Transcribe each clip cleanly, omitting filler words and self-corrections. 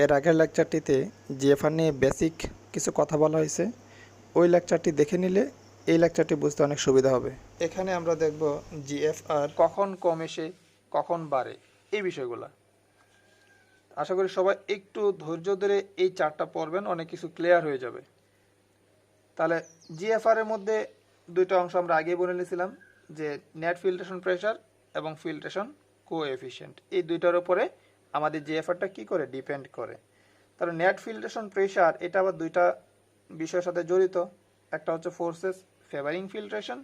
এর আগের লেকচারটিতে জিএফআর নিয়ে বেসিক কিছু কথা বলা হয়েছে। ওই লেকচারটি দেখে নিলে এই লেকচারটি বুঝতে অনেক সুবিধা হবে। এখানে আমরা দেখব জিএফআর কখন কমে কখন বাড়ে এই বিষয়গুলো। আশা করি সবাই একটু ধৈর্য ধরে এই চার্টটা পড়বেন, অনেক কিছু ক্লিয়ার হয়ে যাবে। তাহলে জিএফআর এর মধ্যে দুইটা অংশ আমরা আগেই বলে নিয়েছিলাম, যে নেট ফিল্ট্রেশন প্রেশার এবং ফিল্ট্রেশন কোএফিশিয়েন্ট, এই দুইটার উপরে আমাদের জিএফআরটা কি করে ডিপেন্ড করে। তাহলে নেট ফিল্ট্রেশন প্রেশার এটা আবার দুইটা বিষয়ের সাথে জড়িত। একটা হচ্ছে forces favouring filtration,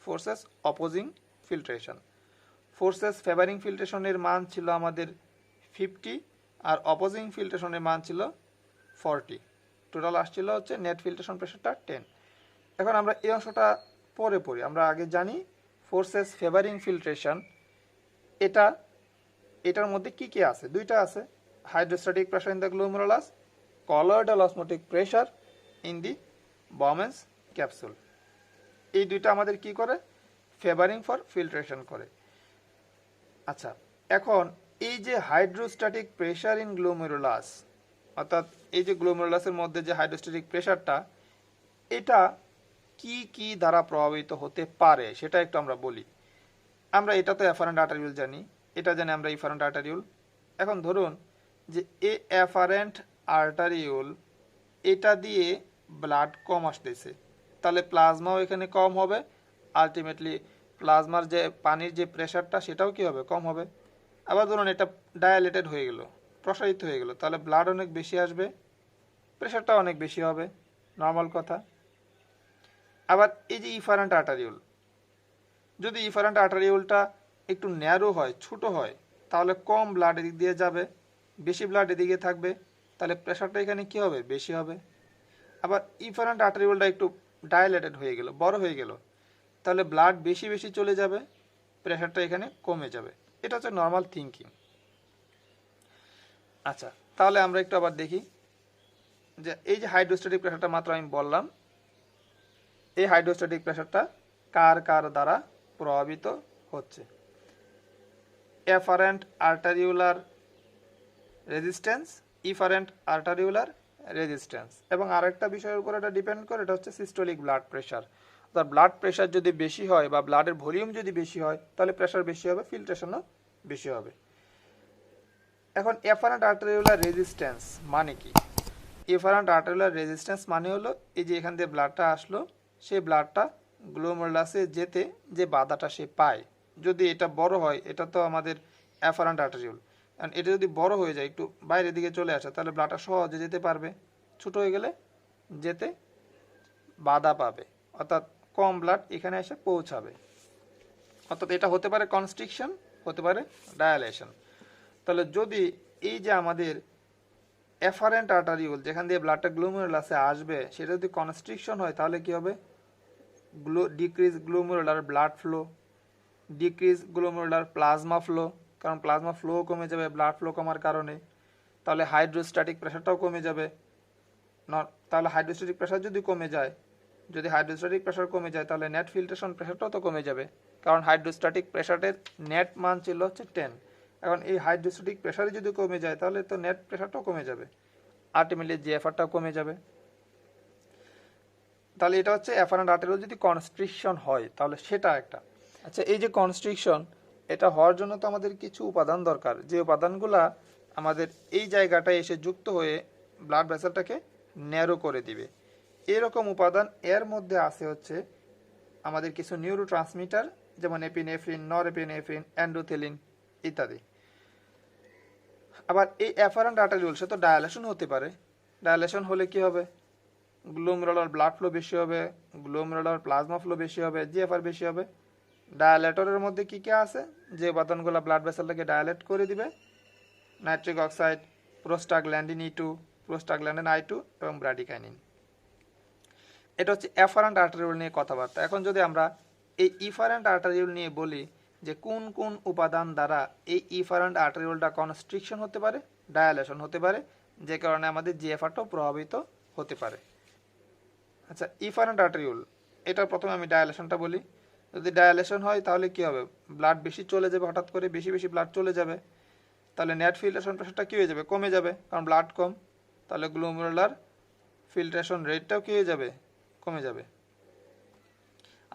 forces opposing filtration. Forces favouring ফিল্ট্রেশনের মান ছিল আমাদের 50 আর অপোজিং ফিল্ট্রেশনের মান ছিল 40। টোটাল আসছিল হচ্ছে নেট ফিল্ট্রেশন প্রেশারটা 10। এখন আমরা এই অংশটা পরে পড়ি। আমরা আগে জানি ফোর্সেস ফেভারিং ফিল্ট্রেশন এটার মধ্যে কি কি আছে, দুইটা আছে, hydrostatic pressure in the glomerulus, colloidal osmotic pressure in the Bowman's capsule. এই দুইটা আমাদের কি করে, ফেভারিং ফর ফিল্ট্রেশন করে। আচ্ছা, এখন এই যে হাইড্রোস্ট্যাটিক প্রেশার ইন গ্লোমেরুলাস, অর্থাৎ এই যে গ্লোমেরুলাসের মধ্যে যে হাইড্রোস্ট্যাটিক প্রেশারটা, এটা কি কি দ্বারা প্রভাবিত হতে পারে সেটা একটু আমরা বলি। আমরা এটা তো অ্যাফারেন্ট আর্টারিউল জানি, এটা জানি আমরা ইফারেন্ট আর্টারিউল। এখন ধরুন যে এ অ্যাফারেন্ট আর্টারিউল, এটা দিয়ে ব্লাড কম আসতেছে, তাহলে প্লাজমাও এখানে কম হবে। আলটিমেটলি প্লাজমার যে পানির যে প্রেশারটা সেটাও কি হবে, কম হবে। আবার ধরুন এটা ডায়ালেটেড হয়ে গেল, প্রসারিত হয়ে গেল, তাহলে ব্লাড অনেক বেশি আসবে, প্রেশারটা অনেক বেশি হবে, নর্মাল কথা। আবার এই যে ইফারেন্ট আর্টারিউল, যদি ইফারেন্ট আর্টারিউলটা একটু ন্যারো হয়, ছোট হয়, তাহলে কম ব্লাড এদিক দিয়ে যাবে, বেশি ব্লাড এদিকে থাকবে, তাহলে প্রেশারটা এখানে কি হবে, বেশি হবে। আবার ইফারেন্ট আর্টারিউলটা একটু ডায়ালেটেড হয়ে গেল, বড় হয়ে গেল, তাহলে ব্লাড বেশি বেশি চলে যাবে, প্রেশারটা এখানে কমে যাবে। এটা হচ্ছে নর্মাল থিঙ্কিং। আচ্ছা, তাহলে আমরা একটু আবার দেখি যে এই যে হাইড্রোস্ট্যাটিক প্রেশারটা মাত্র আমি বললাম, এই হাইড্রোস্ট্যাটিক প্রেশারটা কার কার দ্বারা প্রভাবিত হচ্ছে। এফারেন্ট আর্টারিউলার রেজিস্ট্যান্স, ইফারেন্ট আর্টারিউলার রেজিস্ট্যান্স, এবং আরেকটা বিষয়ের উপর এটা ডিপেন্ড করে, এটা হচ্ছে সিস্টোলিক ব্লাড প্রেশার। অর্থাৎ ব্লাড প্রেশার যদি বেশি হয় বা ব্লাডের ভলিউম যদি বেশি হয়, তাহলে প্রেশার বেশি হবে, ফিল্ট্রেশনও বেশি হবে। এখন এফারেন্ট আর্টারিউলার রেজিস্ট্যান্স মানে কি? এফারেন্ট আর্টারিউলার রেজিস্ট্যান্স মানে হলো এই যে এখান দিয়ে ব্লাডটা আসলো, সেই ব্লাডটা গ্লোমেরুলাসে যেতে যে বাধাটা সে পায়, যদি এটা বড় হয়, এটা তো আমাদের অ্যাফারেন্ট আর্টারিউল, কারণ এটা যদি বড় হয়ে যায়, একটু বাইরের দিকে চলে আসে, তাহলে ব্লাডটা সহজে যেতে পারবে। ছোট হয়ে গেলে যেতে বাধা পাবে, অর্থাৎ কম ব্লাড এখানে এসে পৌঁছাবে। অর্থাৎ এটা হতে পারে কনস্ট্রিকশন, হতে পারে ডায়ালেশন। তাহলে যদি এই যে আমাদের এফারেন্ট আর্টারিউল, যেখান দিয়ে ব্লাডটা গ্লোমেরুলাসে আসবে, সেটা যদি কনস্ট্রিকশন হয়, তাহলে কি হবে, decrease glomerular blood flow, decrease glomerular plasma flow, কারণ প্লাজমা ফ্লো কমে যাবে ব্লাড ফ্লো কমার কারণে। তাহলে হাইড্রোস্ট্যাটিক প্রেশারটাও কমে যাবে। তাহলে হাইড্রোস্ট্যাটিক প্রেশার যদি কমে যায়, যদি হাইড্রোস্ট্যাটিক প্রেশার কমে যায়, তাহলে নেট ফিল্ট্রেশন প্রেশারটাও তো কমে যাবে, কারণ হাইড্রোস্ট্যাটিক প্রেশারের নেট মান ছিল হচ্ছে 10। এখন এই হাইড্রোস্ট্যাটিক প্রেশারে যদি কমে যায়, তাহলে তো নেট প্রেশারটাও কমে যাবে, আলটিমেটলি জিএফআরটাও কমে যাবে। তাহলে এটা হচ্ছে অ্যাফারেন্ট আর্টারিউল যদি কনস্ট্রিকশন হয়, তাহলে সেটা একটা। আচ্ছা, এই যে কনস্ট্রিকশন, এটা হওয়ার জন্য তো আমাদের কিছু উপাদান দরকার, যে উপাদানগুলা আমাদের এই জায়গাটায় এসে যুক্ত হয়ে ব্লাড ভেসেলটাকে ন্যারো করে দিবে। এরকম উপাদান এর মধ্যে আছে হচ্ছে আমাদের কিছু নিউরো ট্রান্সমিটার, যেমন এপিনেফ্রিন, নরএপিনেফ্রিন, এন্ডোথেলিন ইত্যাদি। আবার এই অ্যাফারেন্ট আর্টারিউল সে তো ডায়ালেশন হতে পারে। ডায়ালেশন হলে কি হবে, গ্লোমেরুলার ব্লাড ফ্লো বেশি হবে, গ্লোমেরুলার প্লাজমা ফ্লো বেশি হবে, জিএফআর বেশি হবে। ডায়ালেটরের মধ্যে কি কি আছে, যে উপাদানগুলো ব্লাড ভেসেলটাকে ডায়ালেট করে দিবে, nitric oxide, prostaglandin E2, prostaglandin I2 এবং ব্র্যাডিকাইনিন। এটা হচ্ছে অ্যাফারেন্ট আর্টারিউল নিয়ে কথাবার্তা। এখন যদি আমরা এই ইফারেন্ট আর্টারিউল নিয়ে বলি, যে কোন কোন উপাদান দ্বারা এই ইফারেন্ট আর্টারিউলটা কনস্ট্রিকশন হতে পারে, ডায়ালেশন হতে পারে, যে কারণে আমাদের জিএফআরটাও প্রভাবিত হতে পারে। আচ্ছা, ইফারেন্ট আর্টারিউল, এটা প্রথমে আমি ডায়ালেশনটা বলি। যদি ডায়ালেশন হয়, তাহলে কি হবে, ব্লাড বেশি চলে যাবে, হঠাৎ করে বেশি বেশি ব্লাড চলে যাবে, তাহলে নেট ফিল্ট্রেশন প্রেশারটা কী হয়ে যাবে, কমে যাবে, কারণ ব্লাড কম। তাহলে গ্লোমেরুলার ফিল্ট্রেশন রেটটাও কী হয়ে যাবে, কমে যাবে।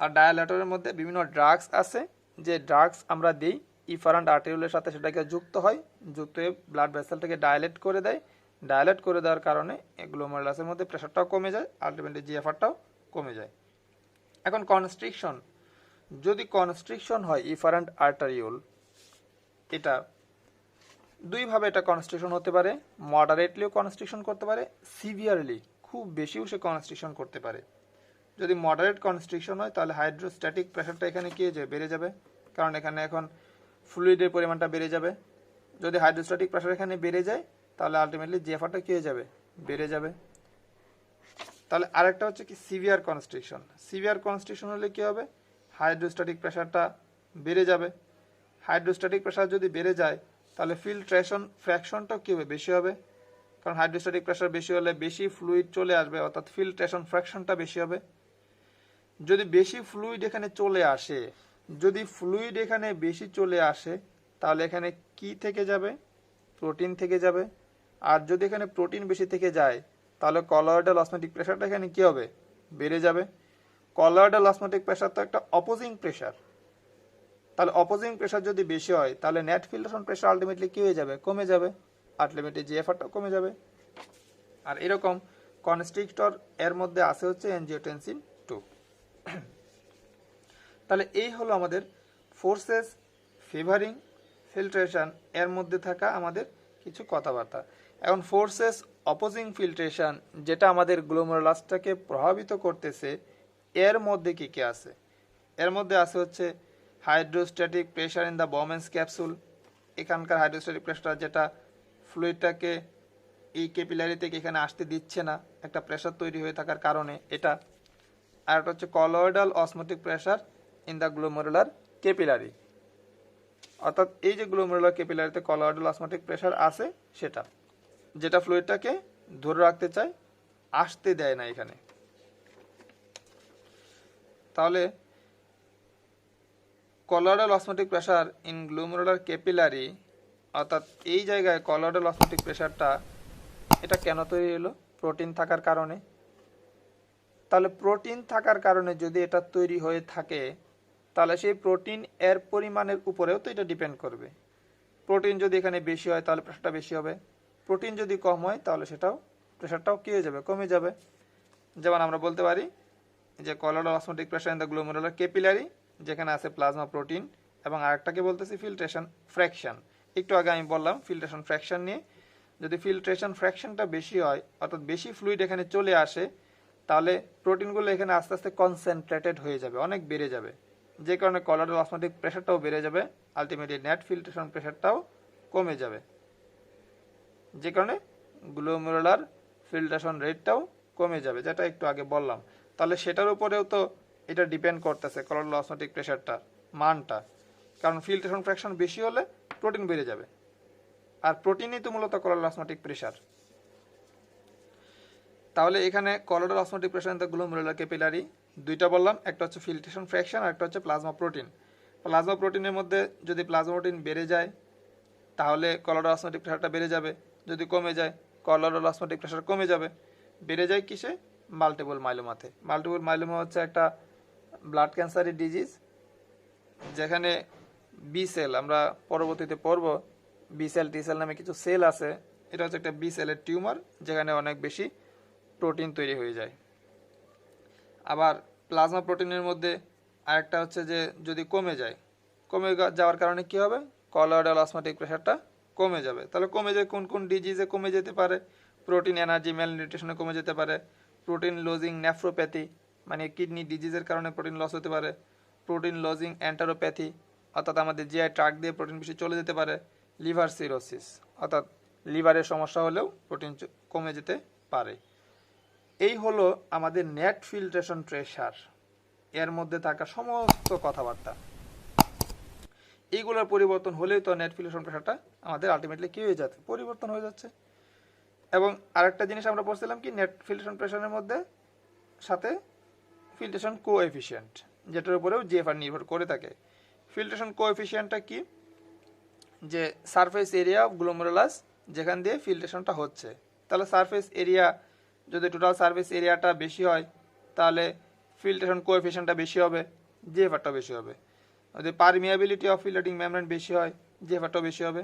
আর ডায়ালেটরের মধ্যে বিভিন্ন ড্রাগস আছে, যে ড্রাগস আমরা দিই ইফারেন্ট আর্টেরিওলের সাথে সেটাকে যুক্ত হয়, যুক্ত হয়ে ব্লাড ভেসেলটাকে ডায়ালেট করে দেয়। ডায়ালেট করে দেওয়ার কারণে গ্লোমেরুলাসের মধ্যে প্রেশারটাও কমে যায়, আলটিমেটলি জিএফআরটাও কমে যায়। এখন কনস্ট্রিকশন, যদি কনস্ট্রিকশন হয় ইফারেন্ট আর্টারিওল, এটা দুইভাবে এটা কনস্ট্রিকশন হতে পারে, মডারেটলিও কনস্ট্রিকশন করতে পারে, সিভিয়ারলি খুব বেশিও সে কনস্ট্রিকশন করতে পারে। যদি মডারেট কনস্ট্রিকশন হয় তাহলে হাইড্রোস্ট্যাটিক প্রেশারটা এখানে কি হয়ে যাবে, বেড়ে যাবে, কারণ এখানে এখন ফ্লুইডের পরিমাণটা বেড়ে যাবে। যদি হাইড্রোস্ট্যাটিক প্রেশার এখানে বেড়ে যায় তাহলে আলটিমেটলি জিএফআরটা কি হয়ে যাবে, বেড়ে যাবে। তাহলে আরেকটা হচ্ছে কি সিভিয়ার কনস্ট্রিকশন। সিভিয়ার কনস্ট্রিকশন হলে কি হবে, হাইড্রোস্ট্যাটিক প্রেশারটা বেড়ে যাবে। হাইড্রোস্ট্যাটিক প্রেশার যদি বেড়ে যায় তাহলে ফিল্ট্রেশন ফ্র্যাকশনটাও কী হবে, বেশি হবে, কারণ হাইড্রোস্ট্যাটিক প্রেশার বেশি হলে বেশি ফ্লুইড চলে আসবে, অর্থাৎ ফিল্ট্রেশন ফ্র্যাকশনটা বেশি হবে। যদি বেশি ফ্লুইড এখানে চলে আসে, যদি ফ্লুইড এখানে বেশি চলে আসে তাহলে এখানে কি থেকে যাবে, প্রোটিন থেকে যাবে। আর যদি এখানে প্রোটিন বেশি থেকে যায় তাহলে কলয়েডাল অসমোটিক প্রেশারটা এখানে কি হবে, বেড়ে যাবে। কলয়েডাল অসমোটিক প্রেশার তো একটা অপোজিং প্রেশার, তাহলে অপোজিং প্রেশার যদি বেশি হয় তাহলে নেট ফিল্ট্রেশন প্রেশার আলটিমেটলি কি হয়ে যাবে, কমে যাবে, আলটিমেটলি জিএফআরটা কমে যাবে। আর এরকম কনস্ট্রিক্টর এর মধ্যে আছে হচ্ছে এনজিওটেনসিন 2। তাহলে এই হলো আমাদের ফোর্সেস ফেভারিং ফিল্ট্রেশন এর মধ্যে থাকা আমাদের কিছু কথাবার্তা। এখন ফোর্সেস অপোজিং ফিল্ট্রেশন, যেটা আমাদের গ্লোমেরুলাসটাকে প্রভাবিত করতেছে, এর মধ্যে কি কি আছে? এর মধ্যে আছে হচ্ছে hydrostatic pressure in the Bowman's capsule. এখানকার হাইড্রোস্ট্যাটিক প্রেশার যেটা ফ্লুইডটাকে এই ক্যাপিলারি থেকে এখানে আসতে দিচ্ছে না, একটা প্রেশার তৈরি হয়ে থাকার কারণে এটা। আর একটা হচ্ছে colloidal osmotic pressure in the glomerular capillary, অর্থাৎ এই যে গ্লোমেরুলার ক্যাপিলারিতে কলয়েডাল অসমোটিক প্রেশার আছে সেটা, যেটা ফ্লুইডটাকে ধরে রাখতে চায়, আসতে দেয় না এখানে। তাহলে colloidal osmotic pressure in glomerular capillary, অর্থাৎ এই জায়গায় কলয়েডাল অসমোটিক প্রেশারটা এটা কেন তৈরি হলো, প্রোটিন থাকার কারণে। তাহলে প্রোটিন থাকার কারণে যদি এটা তৈরি হয়ে থাকে তাহলে সেই প্রোটিন এর পরিমাণের উপরেও তো এটা ডিপেন্ড করবে। প্রোটিন যদি এখানে বেশি হয় তাহলে প্রেশারটা বেশি হবে, প্রোটিন যদি কম হয় তাহলে প্রেশারটাও কী হয়ে যাবে, কমে যাবে। যেমন আমরা বলতে পারি যে colloidal osmotic pressure in the glomerular capillary, যেখানে আছে প্লাজমা প্রোটিন, এবং আরেকটাকে বলতেছি ফিল্ট্রেশন ফ্র্যাকশন। একটু আগে আমি বললাম ফিল্ট্রেশন ফ্র্যাকশন নিয়ে, যদি ফিল্ট্রেশন ফ্র্যাকশনটা বেশি হয়, অর্থাৎ বেশি ফ্লুইড এখানে চলে আসে, তাহলে প্রোটিনগুলো এখানে আস্তে আস্তে কনসেন্ট্রেটেড হয়ে যাবে, অনেক বেড়ে যাবে, যে কারণে কলয়েডাল অসমোটিক প্রেশারটাও বেড়ে যাবে, আলটিমেটলি নেট ফিল্ট্রেশন প্রেশারটাও কমে যাবে, যে কারণে গ্লোমেরুলার ফিল্ট্রেশন রেটটাও কমে যাবে, যেটা একটু আগে বললাম। তাহলে সেটার উপরেও তো এটা ডিপেন্ড করতেছে কলয়েডাল অসমোটিক প্রেশারটার মানটা, কারণ ফিল্ট্রেশন ফ্র্যাকশন বেশি হলে প্রোটিন বেড়ে যাবে, আর প্রোটিনই তো মূলত কলয়েডাল অসমোটিক প্রেশার। তাহলে এখানে colloidal osmotic pressure in the glomerular capillary দুইটা বললাম, একটা হচ্ছে ফিল্ট্রেশন ফ্র্যাকশন আর একটা হচ্ছে প্লাজমা প্রোটিন। প্লাজমা প্রোটিনের মধ্যে যদি প্লাজমা প্রোটিন বেড়ে যায় তাহলে কলয়েডাল অসমোটিক প্রেশারটা বেড়ে যাবে, যদি কমে যায় কলয়েডাল অসমোটিক প্রেশার কমে যাবে। বেড়ে যায় কিসে, মাল্টিপল মাইলোমাতে। মাল্টিপল মাইলোমা হচ্ছে একটা ব্লাড ক্যান্সারের ডিজিজ, যেখানে বি সেল, আমরা পরবর্তীতে পড়ব, বি সেল টি সেল নামে কিছু সেল আছে, এটা হচ্ছে একটা বি সেলের টিউমার, যেখানে অনেক বেশি প্রোটিন তৈরি হয়ে যায়। আবার প্লাজমা প্রোটিনের মধ্যে আরেকটা হচ্ছে যে যদি কমে যায়, কমে যাওয়ার কারণে কি হবে, কলয়েডাল অসমোটিক প্রেশারটা কমে যাবে। তাহলে কমে যায় কোন কোন ডিজিজে কমে যেতে পারে, প্রোটিন এনার্জি ম্যালনিউট্রিশনে কমে যেতে পারে, প্রোটিন লজিং নেফ্রোপ্যাথি মানে কিডনি ডিজিজের কারণে প্রোটিন লস হতে পারে, প্রোটিন লজিং এন্টারোপ্যাথি অর্থাৎ আমাদের জিআই ট্রাক দিয়ে প্রোটিন বেশি চলে যেতে পারে, লিভার সিরোসিস অর্থাৎ লিভারের সমস্যা হলেও প্রোটিন কমে যেতে পারে। এই হলো আমাদের নেট ফিল্ট্রেশন প্রেশার এর মধ্যে থাকা সমস্ত কথাবার্তা। এইগুলোর পরিবর্তন হলেই তো নেট ফিল্ট্রেশন প্রেশারটা আমাদের আলটিমেটলি কি হয়ে যাচ্ছে, পরিবর্তন হয়ে যাচ্ছে। এবং আরেকটা জিনিস আমরা বলছিলাম কি, নেট ফিল্ট্রেশন প্রেশারের মধ্যে সাথে ফিল্ট্রেশন কোএফিসিয়েন্ট, যেটার উপরেও জিএফআর নির্ভর করে থাকে। ফিল্ট্রেশন কোএফিসিয়েন্টটা কি, যে সারফেস এরিয়া অফ গ্লোমেরুলাস যেখান দিয়ে ফিল্ট্রেশনটা হচ্ছে। তাহলে সারফেস এরিয়া যদি টোটাল সারফেস এরিয়াটা বেশি হয় তাহলে ফিল্ট্রেশন কোএফিশিয়েন্টটা বেশি হবে, জিএফআরটা বেশি হবে। যদি পারমিয়াবিলিটি অফ ফিল্টারিং মেমব্রেন বেশি হয়, জিএফআরটাও বেশি হবে।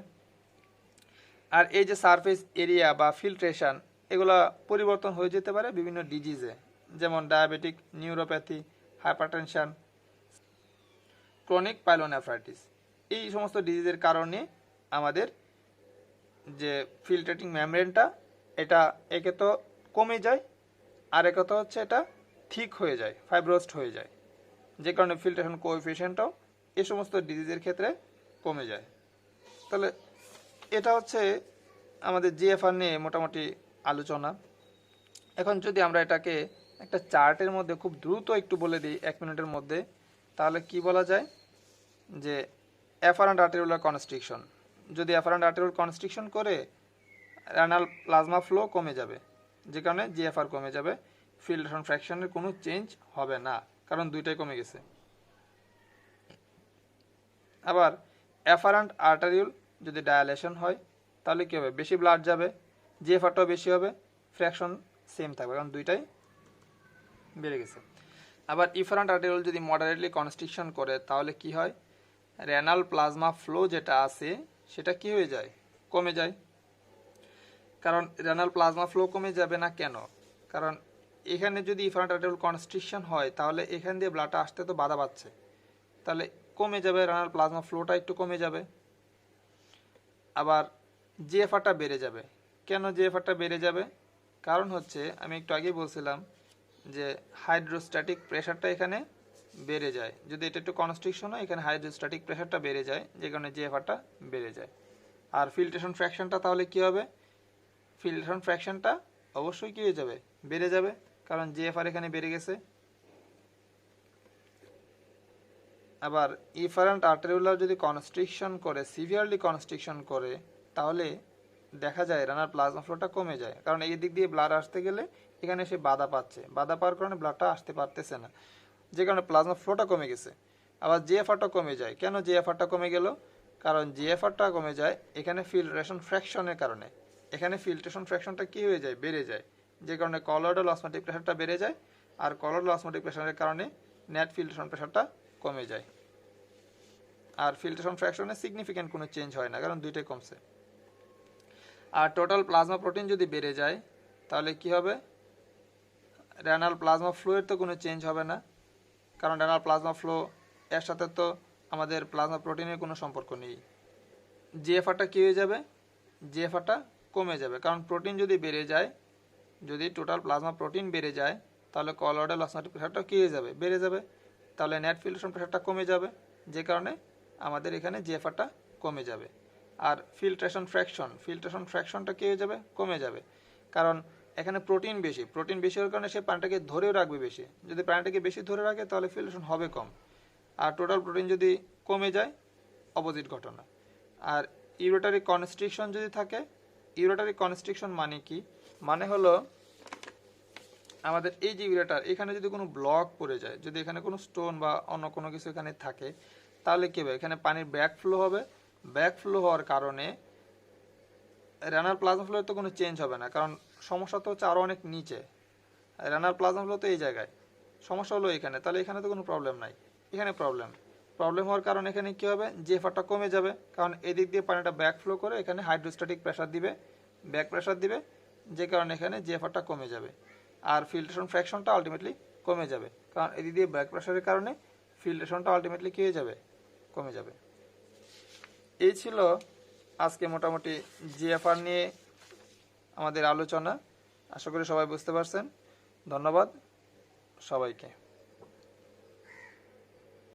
আর এই যে সারফেস এরিয়া বা ফিল্ট্রেশন এগুলা পরিবর্তন হয়ে যেতে পারে বিভিন্ন ডিজিজে, যেমন diabetic, neuropathy, hypertension, chronic pyelonephritis. এই সমস্ত ডিজিজের কারণে আমাদের যে ফিল্ট্রেটিং মেমব্রেনটা এটা একে তো কমে যায়, আর একে তো হচ্ছে এটা থিক হয়ে যায়, ফাইব্রোস্ট হয়ে যায়, যে কারণে ফিল্ট্রেশন কোএফিশিয়েন্টও এই সমস্ত ডিজিজের ক্ষেত্রে কমে যায়। তাহলে এটা হচ্ছে আমাদের জিএফআর নিয়ে মোটামুটি আলোচনা। এখন যদি আমরা এটাকে একটা চার্টের মধ্যে খুব দ্রুত একটু বলে দিই 1 মিনিটের মধ্যে, তাহলে কি বলা যায় যে অ্যাফারেন্ট আর্টেরিওলার কনস্ট্রিকশন, যদি অ্যাফারেন্ট আর্টেরিওল কনস্ট্রিকশন করে রেনাল প্লাজমা ফ্লো কমে যাবে, যে কারণে জিএফআর কমে যাবে, ফিল্ট্রেশন ফ্র্যাকশনের কোনো চেঞ্জ হবে না, কারণ দুইটাই কমে গেছে। আবার অ্যাফারেন্ট আর্টারিওল যদি ডায়ালেশন হয় তাহলে কী হবে, বেশি ব্লাড যাবে, জিএফআরটাও বেশি হবে, ফ্র্যাকশন সেম থাকবে, কারণ দুইটাই বেড়ে গেছে। আবার ইফারেন্ট আর্টারিওল যদি মডারেটলি কনস্ট্রিকশন করে তাহলে কি হয়, রেনাল প্লাজমা ফ্লো যেটা আছে সেটা কি হয়ে যায়, কমে যায়। কারণ রেনাল প্লাজমা ফ্লো কমে যাবে না কেন, কারণ এখানে যদি ইফারেন্ট আর্টারিওল কনস্ট্রিকশন হয় তাহলে এখান দিয়ে ব্লাডটা আসতে তো বাধা পাচ্ছে, তাহলে কমে যাবে, রেনাল প্লাজমা ফ্লোটা একটু কমে যাবে। আবার জিএফআরটা বেড়ে যাবে। কেন জিএফআরটা বেড়ে যাবে, কারণ হচ্ছে আমি একটু আগেই বলছিলাম যে হাইড্রোস্ট্যাটিক প্রেশারটা এখানে বেড়ে যায়, যদি এটা একটু কনস্ট্রিকশন হয় এখানে হাইড্রোস্ট্যাটিক প্রেশারটা বেড়ে যায়, যে কারণে জিএফআরটা বেড়ে যায়। আর ফিল্ট্রেশন ফ্র্যাকশনটা তাহলে কি হবে, ফিল্ট্রেশন ফ্র্যাকশনটা অবশ্যই কি হয়ে যাবে, বেড়ে যাবে, কারণ জিএফআর এখানে বেড়ে গেছে। আবার ইফারেন্ট আর্টেরিওলার যদি কনস্ট্রিকশন করে, সিভিয়ারলি কনস্ট্রিকশন করে, তাহলে দেখা যায় রেনাল প্লাজমা ফ্লোটা কমে যায়, কারণ এই দিক দিয়ে ব্লাড আসতে গেলে এখানে সে বাধা পাচ্ছে, বাধা পাওয়ার কারণে ব্লাডটা আসতে পারতেছে না, যে কারণে প্লাজমা ফ্লোটা কমে গেছে। আবার জিএফআরটা কমে যায়। কেন জিএফআরটা কমে গেল, কারণ জিএফআরটা কমে যায় এখানে ফিল্ট্রেশন ফ্র্যাকশনের কারণে, এখানে ফিল্ট্রেশন ফ্র্যাকশনটা কি হয়ে যায়, বেড়ে যায়, যে কারণে কলয়েডাল অসমোটিক প্রেশারটা বেড়ে যায়, আর কলয়েডাল অসমোটিক প্রেশারের কারণে নেট ফিল্ট্রেশন প্রেশারটা কমে যায়। আর ফিল্ট্রেশন ফ্র্যাকশনে সিগনিফিক্যান্ট কোনো চেঞ্জ হয় না, কারণ দুইটাই কমছে। আর টোটাল প্লাজমা প্রোটিন যদি বেড়ে যায় তাহলে কি হবে, রেনাল প্লাজমা ফ্লোয়ের তো কোনো চেঞ্জ হবে না, কারণ রেনাল প্লাজমা ফ্লো এর সাথে তো আমাদের প্লাজমা প্রোটিনের কোনো সম্পর্ক নেই। জিএফআরটা কী হয়ে যাবে, জিএফআরটা কমে যাবে, কারণ প্রোটিন যদি বেড়ে যায়, যদি টোটাল প্লাজমা প্রোটিন বেড়ে যায় তাহলে কলয়েডাল অসমোটিক প্রেশারটা কী হয়ে যাবে, বেড়ে যাবে, তাহলে নেট ফিল্ট্রেশন প্রেশারটা কমে যাবে, যে কারণে আমাদের এখানে জিএফআরটা কমে যাবে। আর ফিল্ট্রেশন ফ্র্যাকশনটা কী হয়ে যাবে, কমে যাবে, কারণ এখানে প্রোটিন বেশি হওয়ার কারণে সে প্রাণটাকে ধরেও রাখবে বেশি, যদি প্রাণটাকে বেশি ধরে রাখে তাহলে ফিল্ট্রেশন হবে কম। আর টোটাল প্রোটিন যদি কমে যায়, অপোজিট ঘটনা। আর ইউরেটারি কনস্ট্রিকশন যদি থাকে, ইউরেটারি কনস্ট্রিকশন মানে কি, মানে হলো আমাদের এই যে ইউরেটার এখানে যদি কোনো ব্লক পড়ে যায়, যদি এখানে কোনো স্টোন বা অন্য কোনো কিছু এখানে থাকে, তাহলে কি হবে, এখানে পানির ব্যাক ফ্লো হবে, ব্যাক ফ্লো হওয়ার কারণে রেনাল প্লাজমা ফ্লোর তো কোনো চেঞ্জ হবে না, কারণ সমস্যা তো হচ্ছে আরও অনেক নিচে, রেনাল প্লাজমা ফ্লো তো এই জায়গায়, সমস্যা হলো এখানে, তাহলে এখানে তো কোনো প্রবলেম নাই, এখানে প্রবলেম হওয়ার কারণে এখানে কী হবে, জিএফআরটা কমে যাবে, কারণ এদিক দিয়ে পানিটা ব্যাক ফ্লো করে এখানে হাইড্রোস্ট্যাটিক প্রেশার দিবে, ব্যাক প্রেশার দিবে, যে কারণে এখানে জিএফআরটা কমে যাবে। আর ফিল্ট্রেশন ফ্র্যাকশনটা আলটিমেটলি কমে যাবে, কারণ এদিক দিয়ে ব্যাক প্রেশারের কারণে ফিল্ট্রেশনটা আলটিমেটলি কী হয়ে যাবে, কমে যাবে। এই ছিল আজকে মোটামুটি জিএফআর নিয়ে আমাদের আলোচনা। আশা করি সবাই বুঝতে পারছেন। ধন্যবাদ সবাইকে।